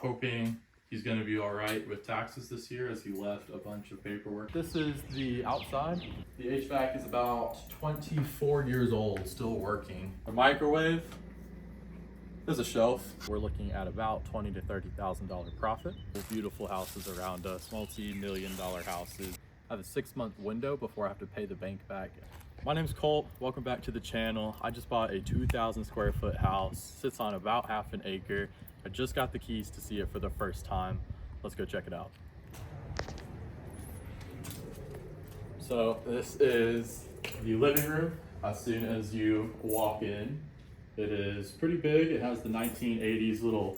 hoping he's going to be all right with taxes this year, as he left a bunch of paperwork. This is the outside. The HVAC is about 24 years old, still working. The microwave, there's a shelf. We're looking at about $20,000 to $30,000 profit. Beautiful houses around us, multi-million-dollar houses. I have a 6-month window before I have to pay the bank back. My name's Colt, welcome back to the channel. I just bought a 2,000 square foot house, sits on about half an acre. I just got the keys to see it for the first time. Let's go check it out. So this is the living room. As soon as you walk in, it is pretty big. It has the 1980s little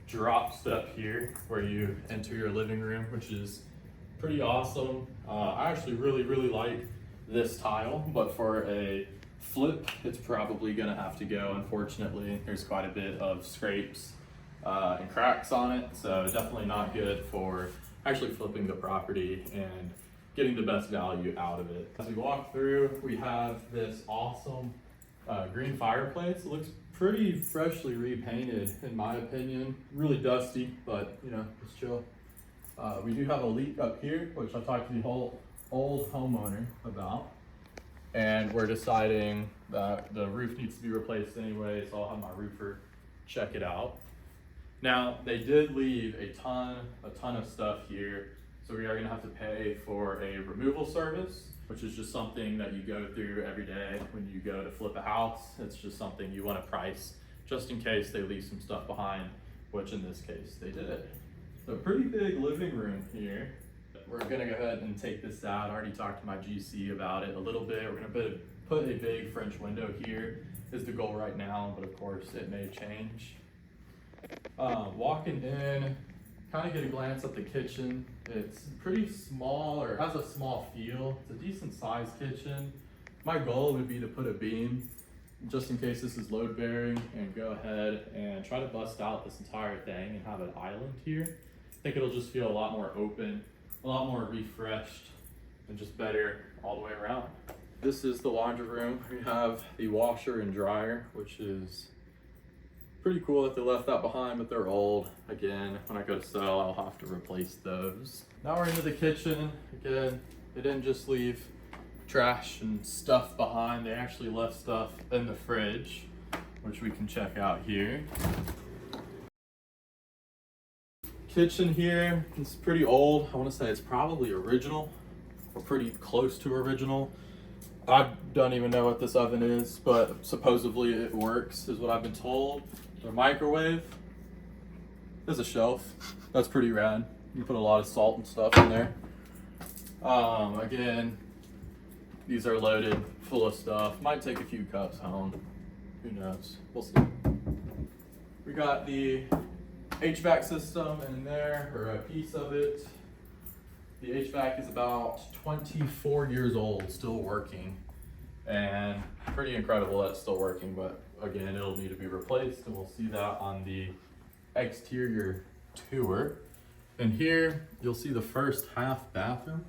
drop step here where you enter your living room, which is pretty awesome. I actually really like this tile, but for a flip, it's probably gonna have to go. Unfortunately, there's quite a bit of scrapes and cracks on it, so definitely not good for actually flipping the property and getting the best value out of it. As we walk through, we have this awesome green fireplace. It looks pretty freshly repainted in my opinion. Really dusty, but you know, it's chill. We do have a leak up here, which I talked to the whole old homeowner about, and we're deciding that the roof needs to be replaced anyway, so I'll have my roofer check it out. Now, they did leave a ton of stuff here, so we are gonna have to pay for a removal service, which is just something that you go through every day when you go to flip a house. It's just something you want to price just in case they leave some stuff behind, which in this case they did. So pretty big living room here. We're gonna go ahead and take this out. I already talked to my GC about it a little bit. We're gonna put a big French window here is the goal right now, but of course it may change. Walking in, kind of get a glance at the kitchen. It's pretty small, or has a small feel. It's a decent sized kitchen. My goal would be to put a beam just in case this is load bearing, and go ahead and try to bust out this entire thing and have an island here. I think it'll just feel a lot more open, a lot more refreshed, and just better all the way around. This is the laundry room. We have the washer and dryer, which is pretty cool that they left that behind, but they're old. Again, when I go to sell, I'll have to replace those. Now we're into the kitchen. Again, they didn't just leave trash and stuff behind. They actually left stuff in the fridge, which we can check out here. Kitchen here is pretty old. I want to say it's probably original, or pretty close to original. I don't even know what this oven is, but supposedly it works, is what I've been told. The microwave, there's a shelf. That's pretty rad. You put a lot of salt and stuff in there. Again, these are loaded full of stuff. Might take a few cups home. Who knows? We'll see. We got the HVAC system in there, or a piece of it. The HVAC is about 24 years old, still working, and pretty incredible that it's still working, but again, it'll need to be replaced, and we'll see that on the exterior tour. And here, you'll see the first half bathroom.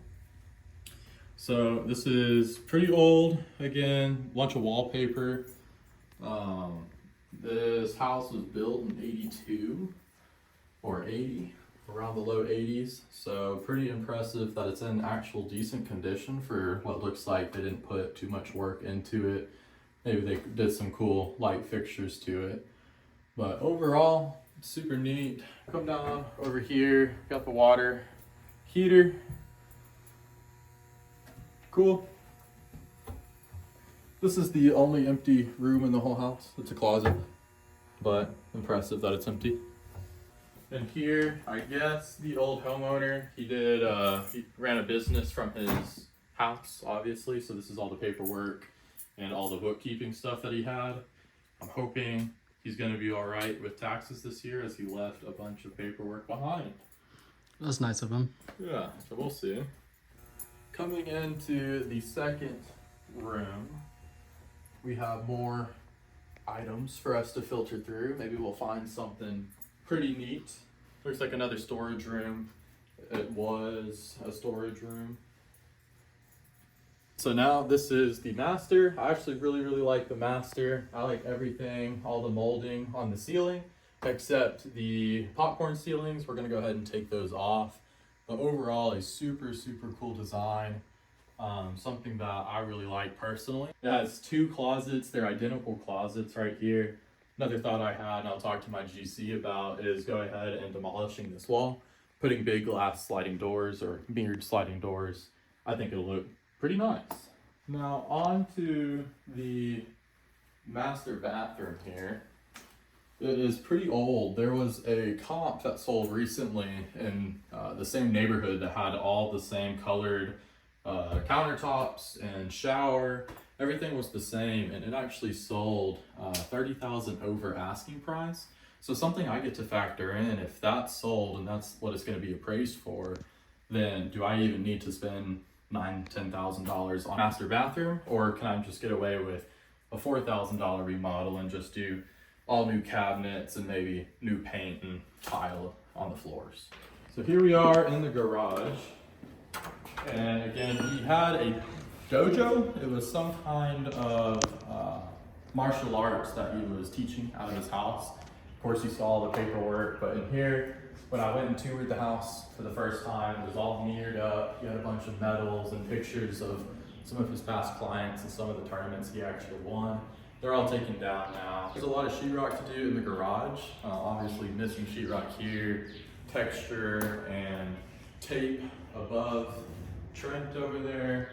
So this is pretty old. Again, bunch of wallpaper. This house was built in 82 or 80. Around the low 80s, so pretty impressive that it's in actual decent condition for what looks like they didn't put too much work into it. Maybe they did some cool light fixtures to it, but overall super neat. Come down over here, got the water heater. Cool. This is the only empty room in the whole house. It's a closet, but impressive that it's empty. And here, I guess the old homeowner, he ran a business from his house, obviously, so this is all the paperwork and all the bookkeeping stuff that he had. I'm hoping he's gonna be all right with taxes this year, as he left a bunch of paperwork behind. That's nice of him. Yeah, so we'll see. Coming into the second room, we have more items for us to filter through. Maybe we'll find something pretty neat. Looks like another storage room. It was a storage room. So now this is the master. I actually really like the master. I like everything, all the molding on the ceiling. except the popcorn ceilings, we're gonna go ahead and take those off. But overall, a super, super cool design. Something that I really like personally. It has two closets, they're identical closets right here. Another thought I had, and I'll talk to my GC about, is go ahead and demolishing this wall, putting big glass sliding doors or mirrored sliding doors. I think it'll look pretty nice. Now on to the master bathroom here. It is pretty old. There was a comp that sold recently in the same neighborhood that had all the same colored countertops and shower. Everything was the same, and it actually sold $30,000 over asking price. So something I get to factor in, if that's sold and that's what it's going to be appraised for, then do I even need to spend $9,000-$10,000 on master bathroom, or can I just get away with a $4,000 remodel and just do all new cabinets and maybe new paint and tile on the floors? So here we are in the garage, and again, he had a dojo. It was some kind of martial arts that he was teaching out of his house. Of course, you saw the paperwork, but in here, when I went and toured the house for the first time, it was all mirrored up. He had a bunch of medals and pictures of some of his past clients and some of the tournaments he actually won. They're all taken down now. There's a lot of sheetrock to do in the garage. Obviously missing sheetrock here, texture and tape above, trimmed over there.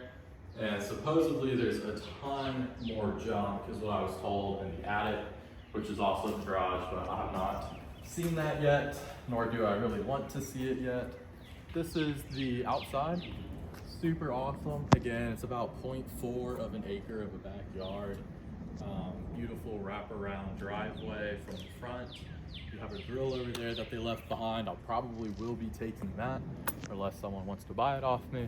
And supposedly there's a ton more junk is what I was told in the attic, which is also the garage, but I have not seen that yet, nor do I really want to see it yet. This is the outside. Super awesome. Again, it's about 0.4 of an acre of a backyard. Beautiful wraparound driveway from the front. You have a grill over there that they left behind. I probably will be taking that unless someone wants to buy it off me.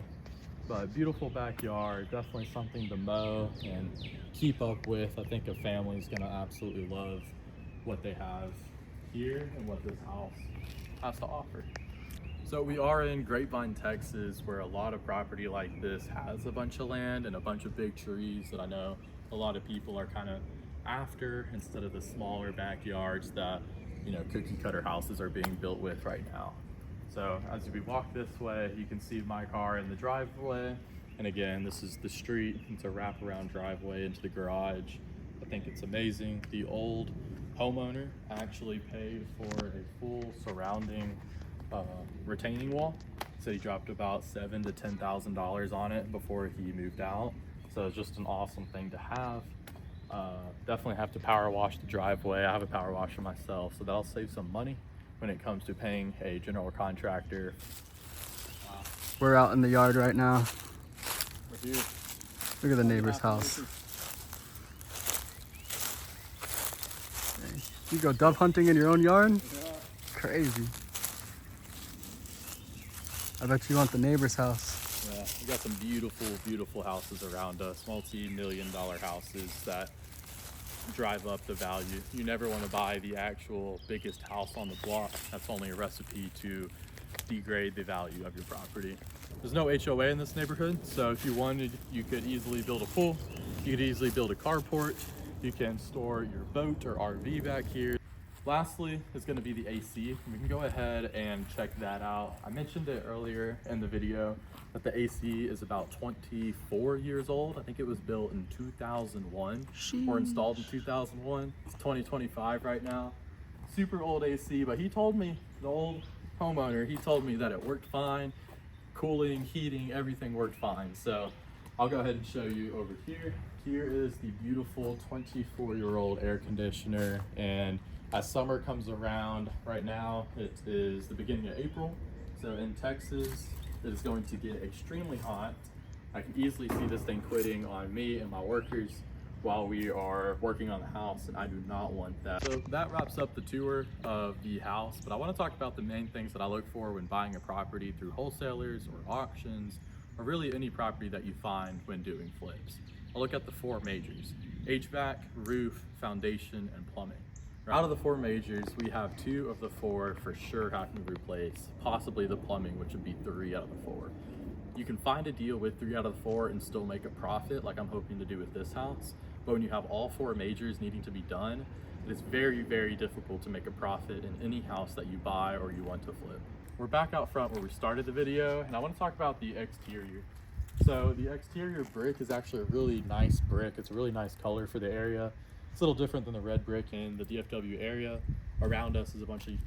But beautiful backyard, definitely something to mow and keep up with. I think a family's gonna absolutely love what they have here and what this house has to offer. So we are in Grapevine, Texas, where a lot of property like this has a bunch of land and a bunch of big trees that I know a lot of people are kind of after, instead of the smaller backyards that, you know, cookie cutter houses are being built with right now. So as we walk this way, you can see my car in the driveway. And again, this is the street. It's a wraparound driveway into the garage. I think it's amazing. The old homeowner actually paid for a full surrounding retaining wall. So he dropped about $7,000 to $10,000 on it before he moved out. So it's just an awesome thing to have. Definitely have to power wash the driveway. I have a power washer myself, so that'll save some money when it comes to paying a general contractor. Wow. We're out in the yard right now. We're here. Look at the neighbor's house. You go dove hunting in your own yard? Yeah. Crazy. I bet you want the neighbor's house. Yeah, we got some beautiful, beautiful houses around us, multi-million-dollar houses that drive up the value. You never want to buy the actual biggest house on the block. That's only a recipe to degrade the value of your property. There's no HOA in this neighborhood, so if you wanted, you could easily build a pool. You could easily build a carport. You can store your boat or RV back here. Lastly is going to be the AC. We can go ahead and check that out. I mentioned it earlier in the video that the AC is about 24 years old. I think it was built in 2001 or installed in 2001. It's 2025 right now. Super old AC, but he told me, the old homeowner, he told me that it worked fine. Cooling, heating, everything worked fine. So I'll go ahead and show you over here. Here is the beautiful 24-year-old air conditioner, and as summer comes around, right now it is the beginning of April, so in Texas it is going to get extremely hot. I can easily see this thing quitting on me and my workers while we are working on the house, and I do not want that. So that wraps up the tour of the house, but I want to talk about the main things that I look for when buying a property through wholesalers or auctions, or really any property that you find when doing flips. I'll look at the four majors: HVAC, roof, foundation, and plumbing. Out of the four majors, we have two of the four for sure having to replace, possibly the plumbing, which would be 3 out of the 4. You can find a deal with 3 out of the 4 and still make a profit, like I'm hoping to do with this house. But when you have all 4 majors needing to be done, It is very, very difficult to make a profit in any house that you buy or you want to flip. We're back out front where we started the video, and I want to talk about the exterior. So the exterior brick is actually a really nice brick. It's a really nice color for the area. It's a little different than the red brick in the DFW area. Around us is a bunch of,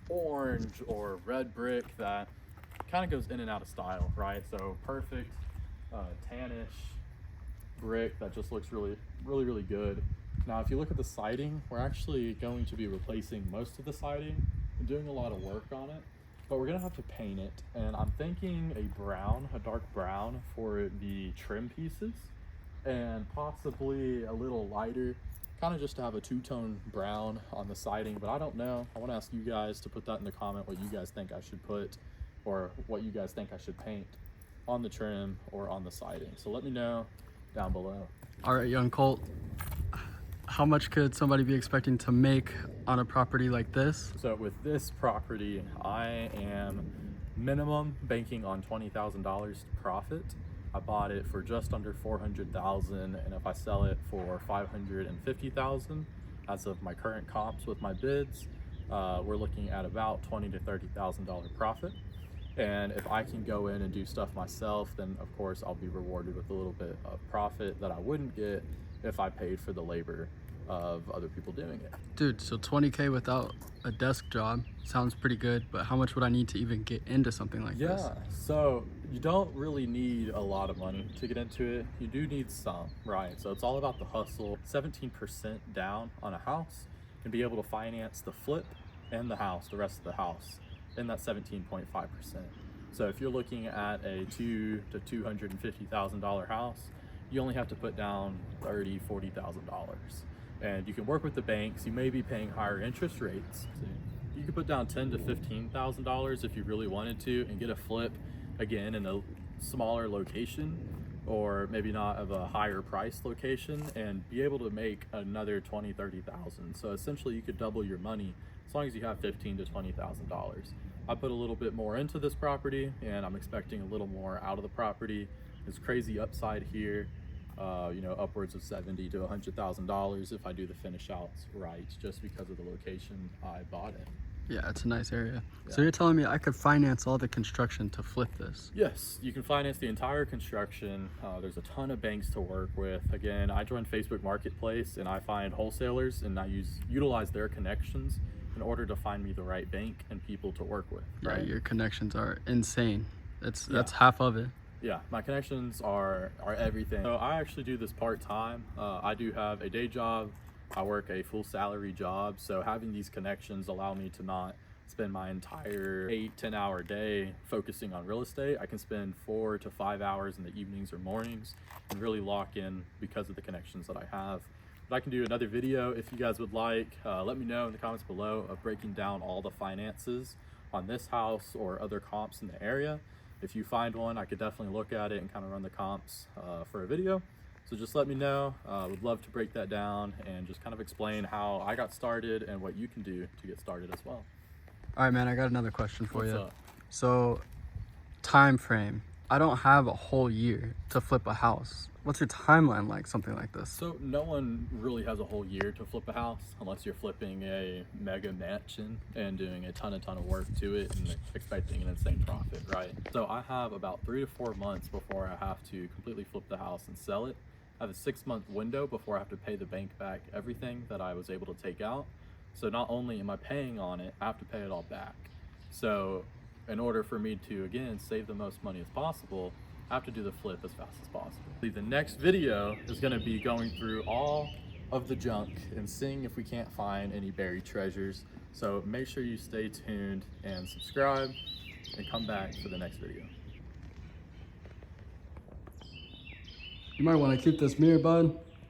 orange or red brick that kind of goes in and out of style, right? So perfect tannish brick that just looks really, really, really good. Now, if you look at the siding, we're actually going to be replacing most of the siding and doing a lot of work on it, but we're gonna have to paint it. And I'm thinking a dark brown for the trim pieces, and possibly a little lighter, kind of just to have a two-tone brown on the siding, but I don't know. I wanna ask you guys to put that in the comment what you guys think I should put, or what you guys think I should paint on the trim or on the siding. So let me know down below. All right, young Colt, how much could somebody be expecting to make on a property like this? So with this property, I am minimum banking on $20,000 profit. I bought it for just under $400,000, and if I sell it for $550,000, as of my current comps with my bids, we're looking at about $20,000 to $30,000 profit. And if I can go in and do stuff myself, then of course I'll be rewarded with a little bit of profit that I wouldn't get if I paid for the labor of other people doing it. Dude, so 20K without a desk job sounds pretty good, but how much would I need to even get into something like this? Yeah, so you don't really need a lot of money to get into it. You do need some, right? So it's all about the hustle. 17% down on a house can be able to finance the flip and the house, the rest of the house, in that 17.5%. So if you're looking at a $200,000 to $250,000 house, you only have to put down $30,000, $40,000. And you can work with the banks. You may be paying higher interest rates. So you could put down $10,000 to $15,000 if you really wanted to, and get a flip again in a smaller location, or maybe not of a higher price location, and be able to make another $20,000, $30,000. So essentially you could double your money as long as you have $15,000 to $20,000. I put a little bit more into this property, and I'm expecting a little more out of the property. There's crazy upside here, upwards of $70,000 to $100,000 if I do the finish outs right, just because of the location I bought in. Yeah, it's a nice area. Yeah. So you're telling me I could finance all the construction to flip this? Yes, you can finance the entire construction. There's a ton of banks to work with. Again, I joined Facebook Marketplace, and I find wholesalers, and I utilize their connections in order to find me the right bank and people to work with. Right? Yeah, your connections are insane. That's half of it. Yeah, my connections are everything. So I actually do this part-time. I do have a day job. I work a full salary job. So having these connections allow me to not spend my entire 8-10 hour day focusing on real estate. I can spend 4 to 5 hours in the evenings or mornings and really lock in because of the connections that I have. But I can do another video if you guys would like. Let me know in the comments below of breaking down all the finances on this house or other comps in the area. If you find one, I could definitely look at it and kind of run the comps for a video. So just let me know. Would love to break that down and just kind of explain how I got started and what you can do to get started as well. All right, man, I got another question for What's you. up? So, time frame. I don't have a whole year to flip a house. What's your timeline like, something like this? So no one really has a whole year to flip a house unless you're flipping a mega mansion and doing a ton of work to it and expecting an insane profit, right? So I have about 3 to 4 months before I have to completely flip the house and sell it. I have a 6-month window before I have to pay the bank back everything that I was able to take out. So not only am I paying on it, I have to pay it all back. So in order for me to, again, save the most money as possible, I have to do the flip as fast as possible. The next video is going to be going through all of the junk and seeing if we can't find any buried treasures. So make sure you stay tuned and subscribe and come back for the next video. You might want to keep this mirror, bud.